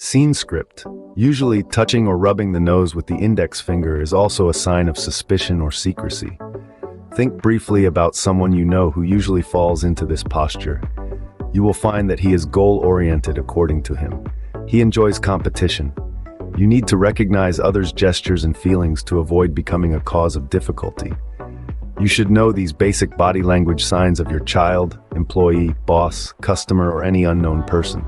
Scene script. Usually, touching or rubbing the nose with the index finger is also a sign of suspicion or secrecy. Think briefly about someone you know who usually falls into this posture. You will find that he is goal-oriented according to him. He enjoys competition. You need to recognize others' gestures and feelings to avoid becoming a cause of difficulty. You should know these basic body language signs of your child, employee, boss, customer, or any unknown person.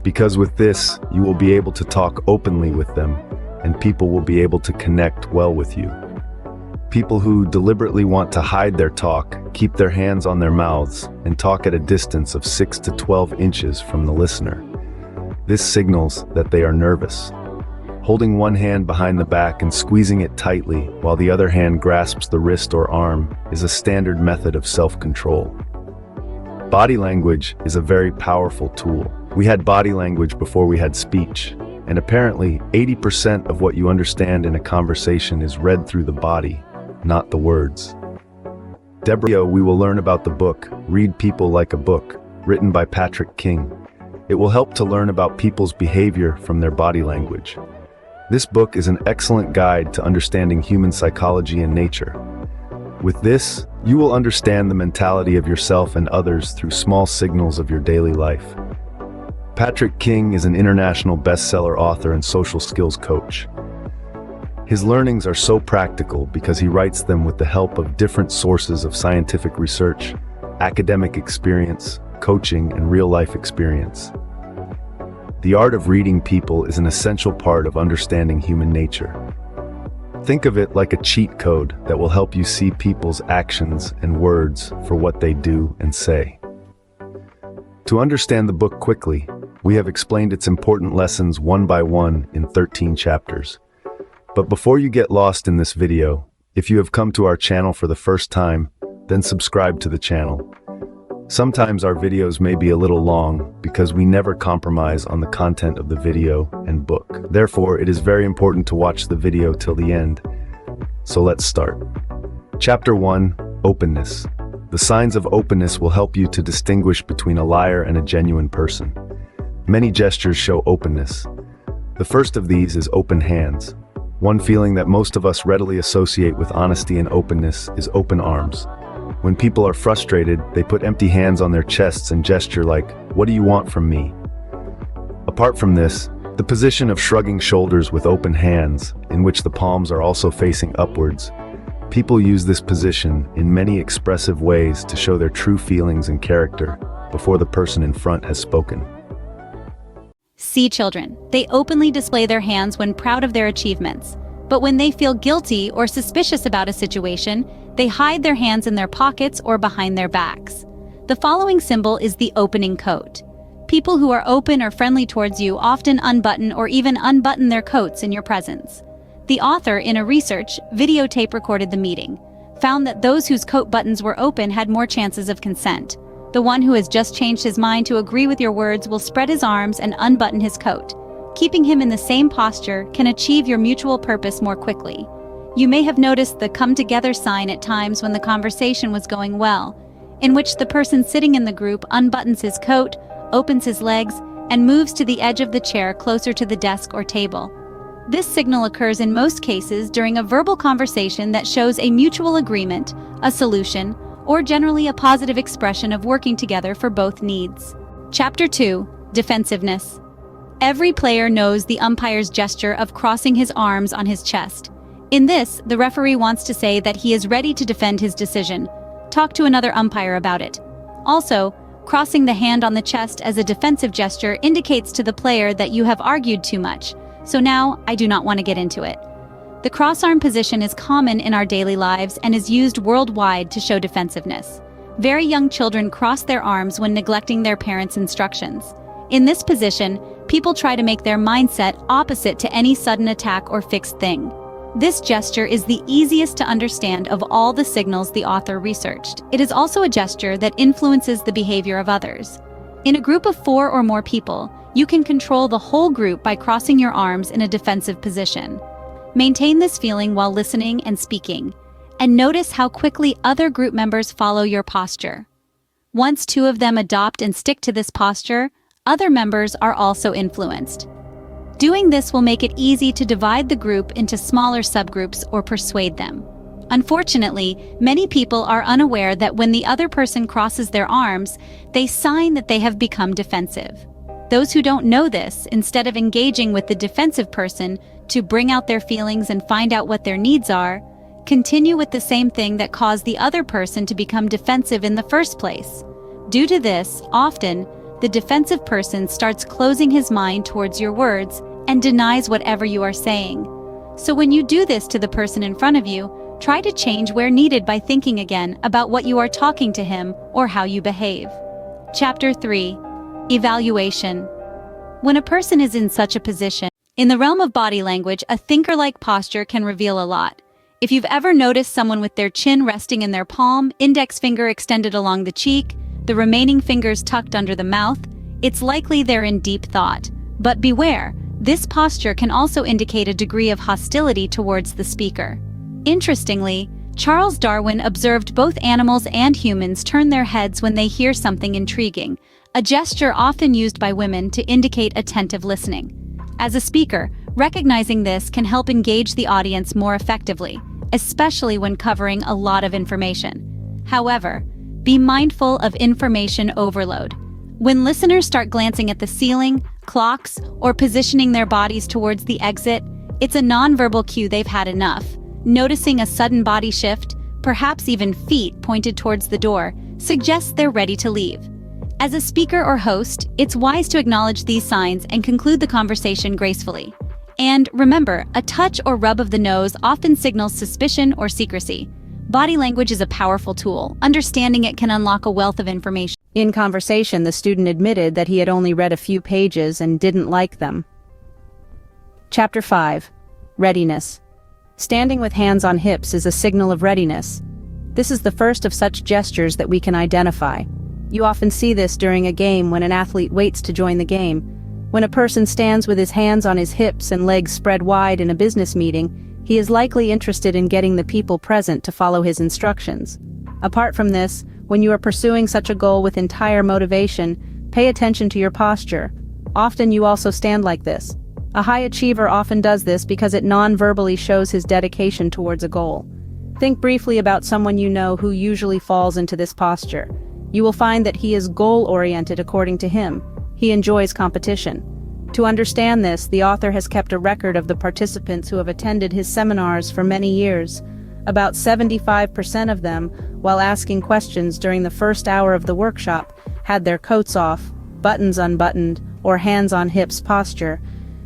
Because with this, you will be able to talk openly with them, and people will be able to connect well with you. People who deliberately want to hide their talk, keep their hands on their mouths, and talk at a distance of 6 to 12 inches from the listener. This signals that they are nervous. Holding one hand behind the back and squeezing it tightly while the other hand grasps the wrist or arm is a standard method of self-control. Body language is a very powerful tool. We had body language before we had speech, and apparently 80% of what you understand in a conversation is read through the body, not the words. We will learn about the book, Read People Like a Book, written by Patrick King. It will help to learn about people's behavior from their body language. This book is an excellent guide to understanding human psychology and nature. With this, you will understand the mentality of yourself and others through small signals of your daily life. Patrick King is an international bestseller author and social skills coach. His learnings are so practical because he writes them with the help of different sources of scientific research, academic experience, coaching, and real-life experience. The art of reading people is an essential part of understanding human nature. Think of it like a cheat code that will help you see people's actions and words for what they do and say. To understand the book quickly, we have explained its important lessons one by one in 13 chapters. But before you get lost in this video, if you have come to our channel for the first time, then subscribe to the channel. Sometimes our videos may be a little long because we never compromise on the content of the video and book. Therefore, it is very important to watch the video till the end. So let's start. Chapter 1, Openness. The signs of openness will help you to distinguish between a liar and a genuine person. Many gestures show openness. The first of these is open hands. One feeling that most of us readily associate with honesty and openness is open arms. When people are frustrated, they put empty hands on their chests and gesture like, "What do you want from me?" Apart from this, the position of shrugging shoulders with open hands, in which the palms are also facing upwards, people use this position in many expressive ways to show their true feelings and character before the person in front has spoken. See children. They openly display their hands when proud of their achievements. But when they feel guilty or suspicious about a situation, they hide their hands in their pockets or behind their backs. The following symbol is the opening coat. People who are open or friendly towards you often unbutton or even unbutton their coats in your presence. The author, in a research, videotape recorded the meeting, found that those whose coat buttons were open had more chances of consent. The one who has just changed his mind to agree with your words will spread his arms and unbutton his coat. Keeping him in the same posture can achieve your mutual purpose more quickly. You may have noticed the come together sign at times when the conversation was going well, in which the person sitting in the group unbuttons his coat, opens his legs, and moves to the edge of the chair closer to the desk or table. This signal occurs in most cases during a verbal conversation that shows a mutual agreement, a solution, or generally a positive expression of working together for both needs. Chapter 2, Defensiveness. Every player knows the umpire's gesture of crossing his arms on his chest. In this, the referee wants to say that he is ready to defend his decision. Talk to another umpire about it. Also, crossing the hand on the chest as a defensive gesture indicates to the player that you have argued too much, so now I do not want to get into it. The cross-arm position is common in our daily lives and is used worldwide to show defensiveness. Very young children cross their arms when neglecting their parents' instructions. In this position, people try to make their mindset opposite to any sudden attack or fixed thing. This gesture is the easiest to understand of all the signals the author researched. It is also a gesture that influences the behavior of others. In a group of 4 or more people, you can control the whole group by crossing your arms in a defensive position. Maintain this feeling while listening and speaking, and notice how quickly other group members follow your posture. Once 2 of them adopt and stick to this posture, other members are also influenced. Doing this will make it easy to divide the group into smaller subgroups or persuade them. Unfortunately, many people are unaware that when the other person crosses their arms, they sign that they have become defensive. Those who don't know this, instead of engaging with the defensive person to bring out their feelings and find out what their needs are, continue with the same thing that caused the other person to become defensive in the first place. Due to this, often, the defensive person starts closing his mind towards your words and denies whatever you are saying. So when you do this to the person in front of you, try to change where needed by thinking again about what you are talking to him or how you behave. Chapter 3. Evaluation. When a person is in such a position, in the realm of body language, a thinker-like posture can reveal a lot. If you've ever noticed someone with their chin resting in their palm, index finger extended along the cheek, the remaining fingers tucked under the mouth, it's likely they're in deep thought. But beware, this posture can also indicate a degree of hostility towards the speaker. Interestingly, Charles Darwin observed both animals and humans turn their heads when they hear something intriguing, a gesture often used by women to indicate attentive listening. As a speaker, recognizing this can help engage the audience more effectively, especially when covering a lot of information. However, be mindful of information overload. When listeners start glancing at the ceiling, clocks, or positioning their bodies towards the exit, it's a nonverbal cue they've had enough. Noticing a sudden body shift, perhaps even feet pointed towards the door, suggests they're ready to leave. As a speaker or host, it's wise to acknowledge these signs and conclude the conversation gracefully. And remember, a touch or rub of the nose often signals suspicion or secrecy. Body language is a powerful tool. Understanding it can unlock a wealth of information. In conversation, the student admitted that he had only read a few pages and didn't like them. Chapter 5. Readiness. Standing with hands on hips is a signal of readiness. This is the first of such gestures that we can identify. You often see this during a game when an athlete waits to join the game. When a person stands with his hands on his hips and legs spread wide in a business meeting, he is likely interested in getting the people present to follow his instructions. Apart from this, when you are pursuing such a goal with entire motivation, pay attention to your posture. Often you also stand like this. A high achiever often does this because it non-verbally shows his dedication towards a goal. Think briefly about someone you know who usually falls into this posture. You will find that he is goal-oriented according to him. He enjoys competition. To understand this, the author has kept a record of the participants who have attended his seminars for many years. About 75% of them, while asking questions during the first hour of the workshop, had their coats off, buttons unbuttoned, or hands on hips posture.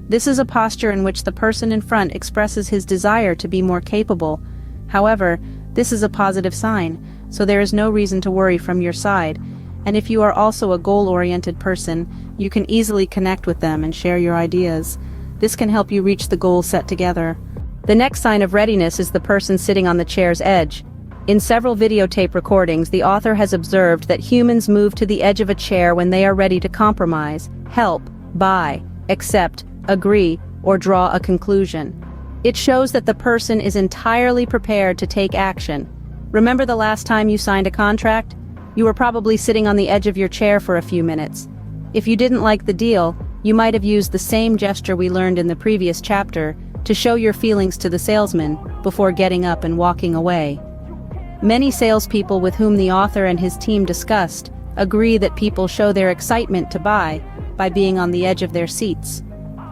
This is a posture in which the person in front expresses his desire to be more capable. However, this is a positive sign, so there is no reason to worry from your side. And if you are also a goal-oriented person, you can easily connect with them and share your ideas. This can help you reach the goal set together. The next sign of readiness is the person sitting on the chair's edge. In several videotape recordings, the author has observed that humans move to the edge of a chair when they are ready to compromise, help, buy, accept, agree, or draw a conclusion. It shows that the person is entirely prepared to take action. Remember the last time you signed a contract? You were probably sitting on the edge of your chair for a few minutes. If you didn't like the deal, you might have used the same gesture we learned in the previous chapter to show your feelings to the salesman before getting up and walking away. Many salespeople with whom the author and his team discussed agree that people show their excitement to buy by being on the edge of their seats.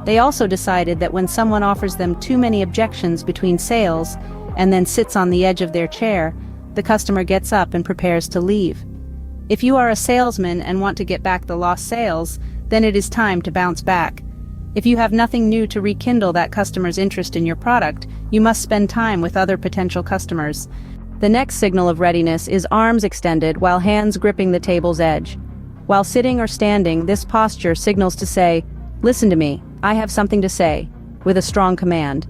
They also decided that when someone offers them too many objections between sales and then sits on the edge of their chair, the customer gets up and prepares to leave. If you are a salesman and want to get back the lost sales, then it is time to bounce back. If you have nothing new to rekindle that customer's interest in your product, you must spend time with other potential customers. The next signal of readiness is arms extended while hands gripping the table's edge. While sitting or standing, this posture signals to say, "Listen to me, I have something to say," with a strong command.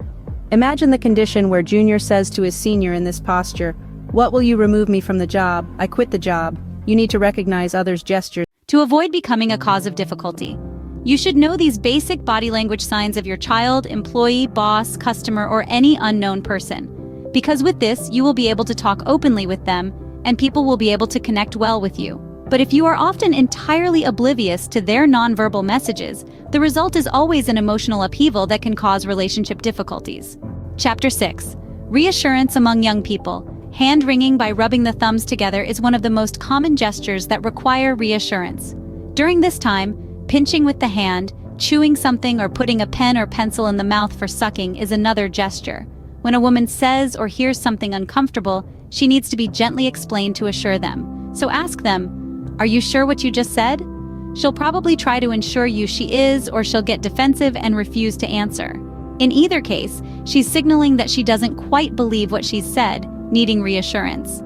Imagine the condition where junior says to his senior in this posture, "What will you remove me from the job? I quit the job." You need to recognize others' gestures. To avoid becoming a cause of difficulty, you should know these basic body language signs of your child, employee, boss, customer, or any unknown person. Because with this, you will be able to talk openly with them, and people will be able to connect well with you. But if you are often entirely oblivious to their nonverbal messages, the result is always an emotional upheaval that can cause relationship difficulties. Chapter 6. Reassurance among young people. Hand-wringing by rubbing the thumbs together is one of the most common gestures that require reassurance. During this time, pinching with the hand, chewing something, or putting a pen or pencil in the mouth for sucking is another gesture. When a woman says or hears something uncomfortable, she needs to be gently explained to assure them. So ask them, "Are you sure what you just said?" She'll probably try to ensure you she is, or she'll get defensive and refuse to answer. In either case, she's signaling that she doesn't quite believe what she's said, needing reassurance.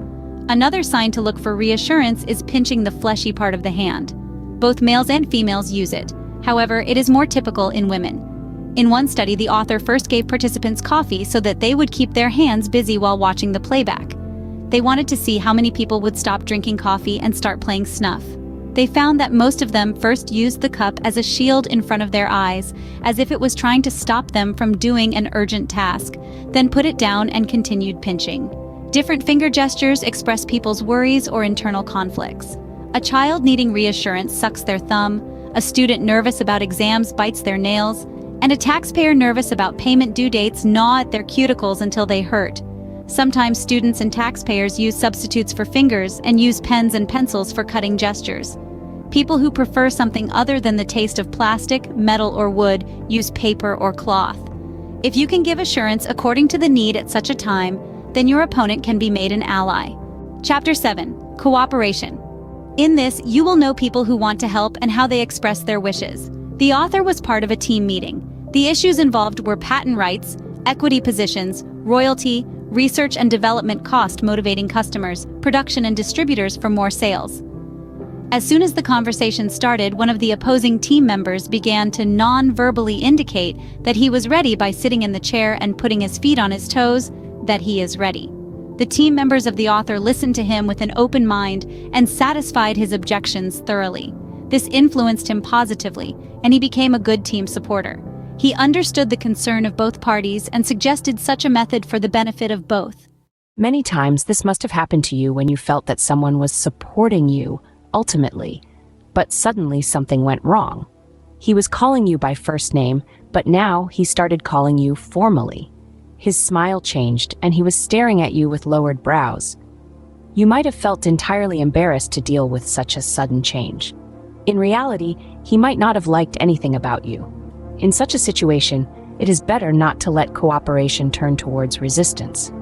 Another sign to look for reassurance is pinching the fleshy part of the hand. Both males and females use it. However, it is more typical in women. In one study, the author first gave participants coffee so that they would keep their hands busy while watching the playback. They wanted to see how many people would stop drinking coffee and start playing snuff. They found that most of them first used the cup as a shield in front of their eyes, as if it was trying to stop them from doing an urgent task, then put it down and continued pinching. Different finger gestures express people's worries or internal conflicts. A child needing reassurance sucks their thumb, a student nervous about exams bites their nails, and a taxpayer nervous about payment due dates gnaw at their cuticles until they hurt. Sometimes students and taxpayers use substitutes for fingers and use pens and pencils for cutting gestures. People who prefer something other than the taste of plastic, metal, or wood use paper or cloth. If you can give assurance according to the need at such a time, then your opponent can be made an ally. Chapter 7. Cooperation. In this, you will know people who want to help and how they express their wishes. The author was part of a team meeting. The issues involved were patent rights, equity positions, royalty, research and development cost motivating customers, production and distributors for more sales. As soon as the conversation started, one of the opposing team members began to non-verbally indicate that he was ready by sitting in the chair and putting his feet on his toes, that he is ready. The team members of the author listened to him with an open mind and satisfied his objections thoroughly. This influenced him positively, and he became a good team supporter. He understood the concern of both parties and suggested such a method for the benefit of both. Many times this must have happened to you when you felt that someone was supporting you, ultimately, but suddenly something went wrong. He was calling you by first name, but now he started calling you formally. His smile changed, and he was staring at you with lowered brows. You might have felt entirely embarrassed to deal with such a sudden change. In reality, he might not have liked anything about you. In such a situation, it is better not to let cooperation turn towards resistance.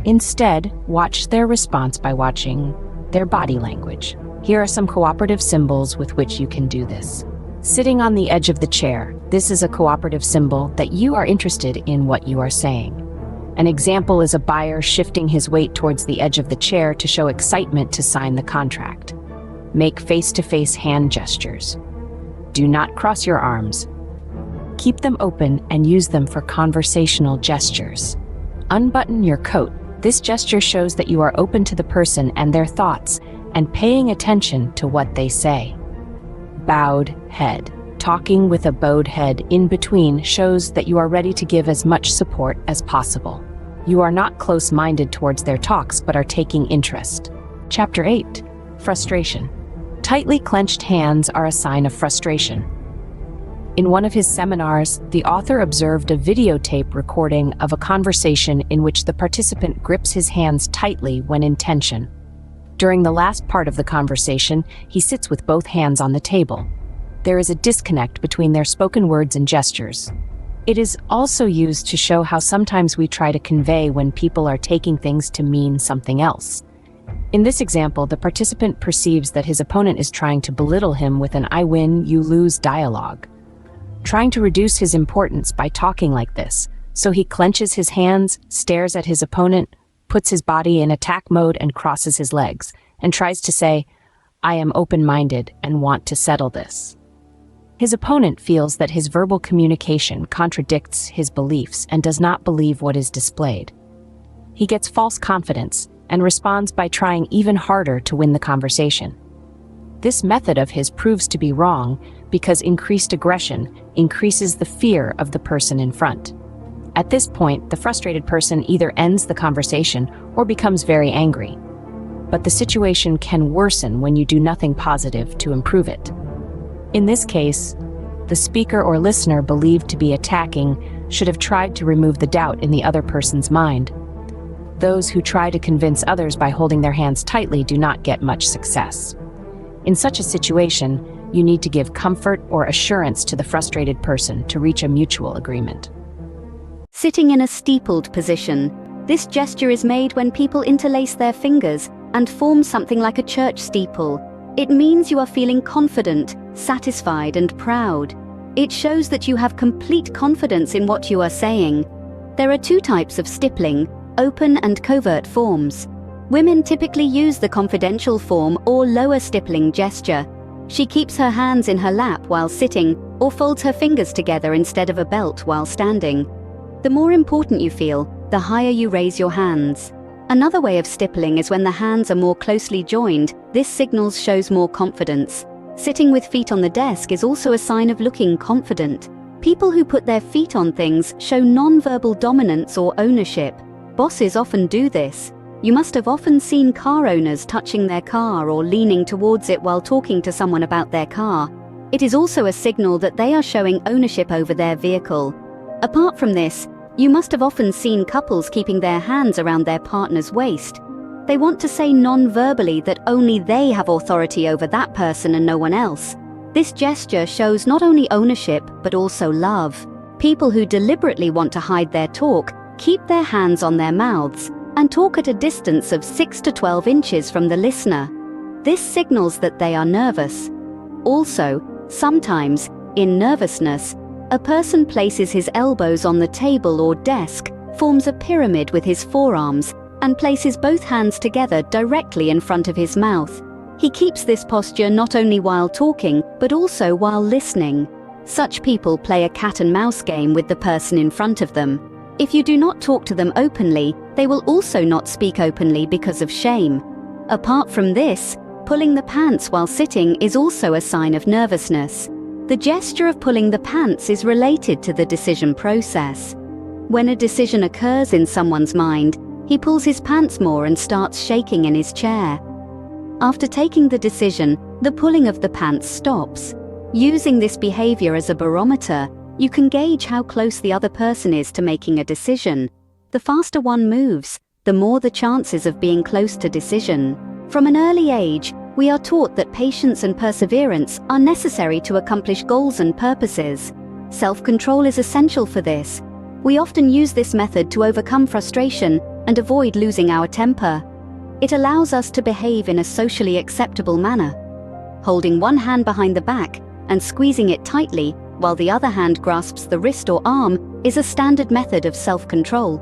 Instead, watch their response by watching their body language. Here are some cooperative symbols with which you can do this. Sitting on the edge of the chair. This is a cooperative symbol that you are interested in what you are saying. An example is a buyer shifting his weight towards the edge of the chair to show excitement to sign the contract. Make face-to-face hand gestures. Do not cross your arms. Keep them open and use them for conversational gestures. Unbutton your coat. This gesture shows that you are open to the person and their thoughts and paying attention to what they say. Bowed head. Talking with a bowed head in between shows that you are ready to give as much support as possible. You are not close-minded towards their talks but are taking interest. Chapter 8. Frustration. Tightly clenched hands are a sign of frustration. In one of his seminars, the author observed a videotape recording of a conversation in which the participant grips his hands tightly when in tension. During the last part of the conversation, he sits with both hands on the table. There is a disconnect between their spoken words and gestures. It is also used to show how sometimes we try to convey when people are taking things to mean something else. In this example, the participant perceives that his opponent is trying to belittle him with an "I win, you lose" dialogue. Trying to reduce his importance by talking like this, so he clenches his hands, stares at his opponent, puts his body in attack mode and crosses his legs, and tries to say, "I am open-minded and want to settle this." His opponent feels that his verbal communication contradicts his beliefs and does not believe what is displayed. He gets false confidence and responds by trying even harder to win the conversation. This method of his proves to be wrong because increased aggression increases the fear of the person in front. At this point, the frustrated person either ends the conversation or becomes very angry. but the situation can worsen when you do nothing positive to improve it. In this case, the speaker or listener believed to be attacking should have tried to remove the doubt in the other person's mind. Those who try to convince others by holding their hands tightly do not get much success. In such a situation, you need to give comfort or assurance to the frustrated person to reach a mutual agreement. Sitting in a steepled position. This gesture is made when people interlace their fingers and form something like a church steeple. It means you are feeling confident, satisfied, and proud. It shows that you have complete confidence in what you are saying. There are two types of stippling, open and covert forms. Women typically use the confidential form or lower stippling gesture. She keeps her hands in her lap while sitting or folds her fingers together instead of a belt while standing. The more important you feel, the higher you raise your hands. Another way of stippling is when the hands are more closely joined. This signals shows more confidence. Sitting with feet on the desk is also a sign of looking confident. People who put their feet on things show non-verbal dominance or ownership. Bosses often do this. You must have often seen car owners touching their car or leaning towards it while talking to someone about their car. It is also a signal that they are showing ownership over their vehicle. Apart from this, you must have often seen couples keeping their hands around their partner's waist. They want to say non-verbally that only they have authority over that person and no one else. This gesture shows not only ownership but also love. People who deliberately want to hide their talk keep their hands on their mouths and talk at a distance of 6 to 12 inches from the listener. This signals that they are nervous. Also, sometimes, in nervousness, a person places his elbows on the table or desk, forms a pyramid with his forearms, and places both hands together directly in front of his mouth. He keeps this posture not only while talking, but also while listening. Such people play a cat and mouse game with the person in front of them. If you do not talk to them openly, they will also not speak openly because of shame. Apart from this, pulling the pants while sitting is also a sign of nervousness. The gesture of pulling the pants is related to the decision process. When a decision occurs in someone's mind, he pulls his pants more and starts shaking in his chair. After taking the decision, the pulling of the pants stops. Using this behavior as a barometer, you can gauge how close the other person is to making a decision. The faster one moves, the more the chances of being close to decision. From an early age, we are taught that patience and perseverance are necessary to accomplish goals and purposes. Self-control is essential for this. We often use this method to overcome frustration and avoid losing our temper. It allows us to behave in a socially acceptable manner. Holding one hand behind the back and squeezing it tightly while the other hand grasps the wrist or arm is a standard method of self-control.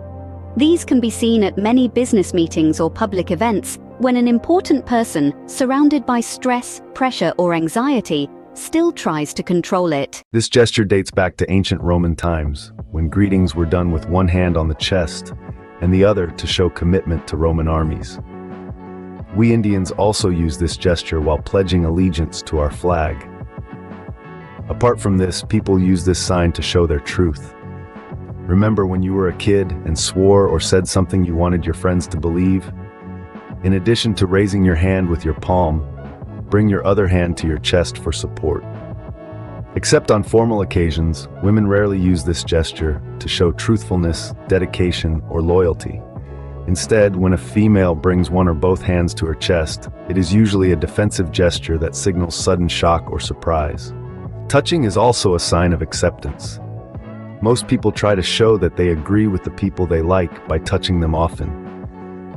These can be seen at many business meetings or public events when an important person, surrounded by stress, pressure, or anxiety, still tries to control it. This gesture dates back to ancient Roman times, when greetings were done with one hand on the chest and the other to show commitment to Roman armies. We Indians also use this gesture while pledging allegiance to our flag. Apart from this, people use this sign to show their truth. Remember when you were a kid and swore or said something you wanted your friends to believe? In addition to raising your hand with your palm, bring your other hand to your chest for support. Except on formal occasions, women rarely use this gesture to show truthfulness, dedication, or loyalty. Instead, when a female brings one or both hands to her chest, it is usually a defensive gesture that signals sudden shock or surprise. Touching is also a sign of acceptance. Most people try to show that they agree with the people they like by touching them often.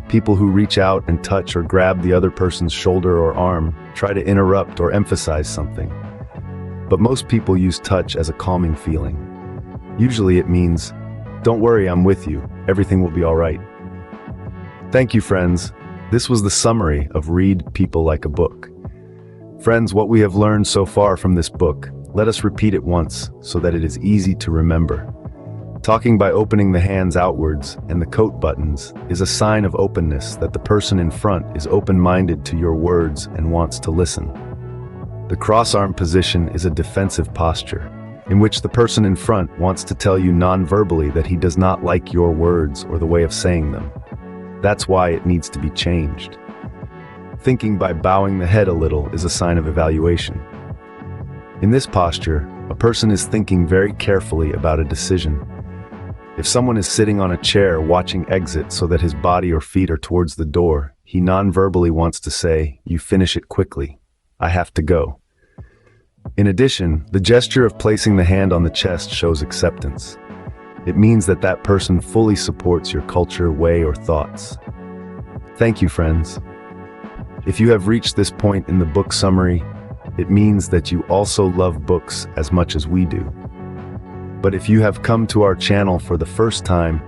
People who reach out and touch or grab the other person's shoulder or arm try to interrupt or emphasize something. But most people use touch as a calming feeling. Usually it means, "Don't worry, I'm with you. Everything will be all right." Thank you, friends. This was the summary of Read People Like a Book. Friends, what we have learned so far from this book, let us repeat it once so that it is easy to remember. Talking by opening the hands outwards and the coat buttons is a sign of openness that the person in front is open-minded to your words and wants to listen. The cross-arm position is a defensive posture, in which the person in front wants to tell you non-verbally that he does not like your words or the way of saying them. That's why it needs to be changed. Thinking by bowing the head a little is a sign of evaluation. In this posture, a person is thinking very carefully about a decision. If someone is sitting on a chair watching exit so that his body or feet are towards the door, he non-verbally wants to say, "You finish it quickly. I have to go." In addition, the gesture of placing the hand on the chest shows acceptance. It means that that person fully supports your culture, way, or thoughts. Thank you, friends. If you have reached this point in the book summary, it means that you also love books as much as we do. But if you have come to our channel for the first time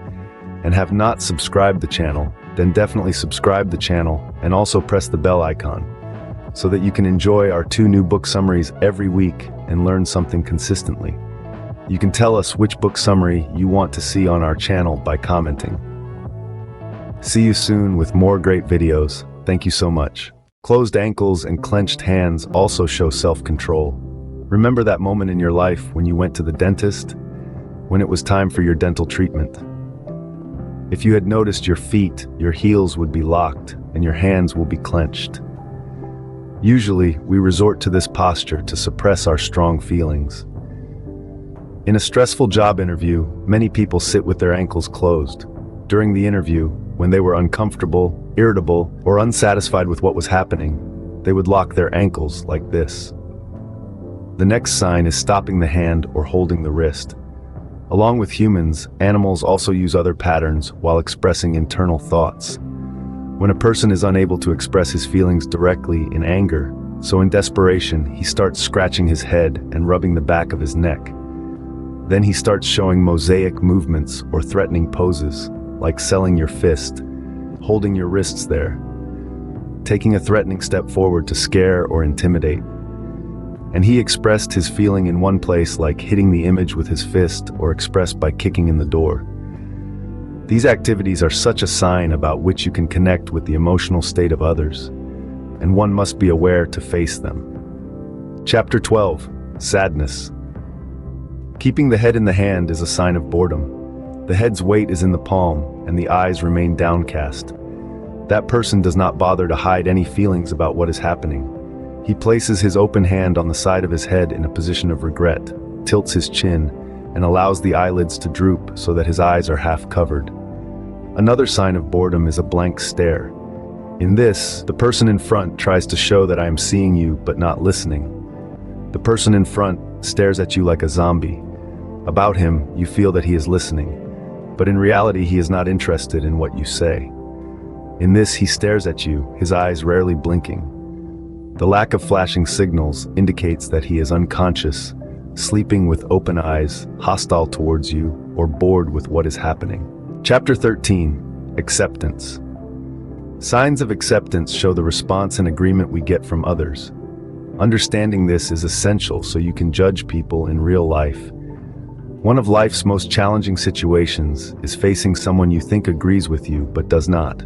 and have not subscribed the channel, then definitely subscribe the channel and also press the bell icon so that you can enjoy our 2 new book summaries every week and learn something consistently. You can tell us which book summary you want to see on our channel by commenting. See you soon with more great videos. Thank you so much. Closed ankles and clenched hands also show self-control. Remember that moment in your life when you went to the dentist? When it was time for your dental treatment? If you had noticed your feet, your heels would be locked and your hands will be clenched. Usually, we resort to this posture to suppress our strong feelings. In a stressful job interview, many people sit with their ankles closed. During the interview, when they were uncomfortable, irritable, or unsatisfied with what was happening, they would lock their ankles like this. The next sign is stopping the hand or holding the wrist. Along with humans, animals also use other patterns while expressing internal thoughts. When a person is unable to express his feelings directly in anger, so in desperation, he starts scratching his head and rubbing the back of his neck. Then he starts showing mosaic movements or threatening poses, like selling your fist, holding your wrists there, taking a threatening step forward to scare or intimidate. And he expressed his feeling in one place, like hitting the image with his fist, or expressed by kicking in the door. These activities are such a sign about which you can connect with the emotional state of others, and one must be aware to face them. Chapter 12. Sadness. Keeping the head in the hand is a sign of boredom. The head's weight is in the palm, and the eyes remain downcast. That person does not bother to hide any feelings about what is happening. He places his open hand on the side of his head in a position of regret, tilts his chin, and allows the eyelids to droop so that his eyes are half covered. Another sign of boredom is a blank stare. In this, the person in front tries to show that I am seeing you but not listening. The person in front stares at you like a zombie. About him, you feel that he is listening, but in reality he is not interested in what you say. In this, he stares at you, his eyes rarely blinking. The lack of flashing signals indicates that he is unconscious, sleeping with open eyes, hostile towards you, or bored with what is happening. Chapter 13. Acceptance. Signs of acceptance show the response and agreement we get from others. Understanding this is essential so you can judge people in real life. One of life's most challenging situations is facing someone you think agrees with you but does not.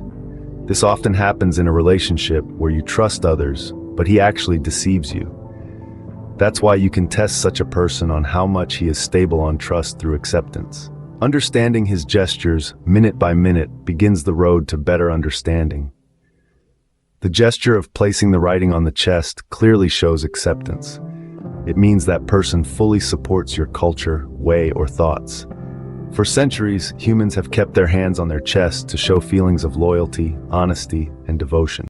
This often happens in a relationship where you trust others, but he actually deceives you. That's why you can test such a person on how much he is stable on trust through acceptance. Understanding his gestures, minute by minute, begins the road to better understanding. The gesture of placing the writing on the chest clearly shows acceptance. It means that person fully supports your culture, way, or thoughts. For centuries, humans have kept their hands on their chests to show feelings of loyalty, honesty, and devotion.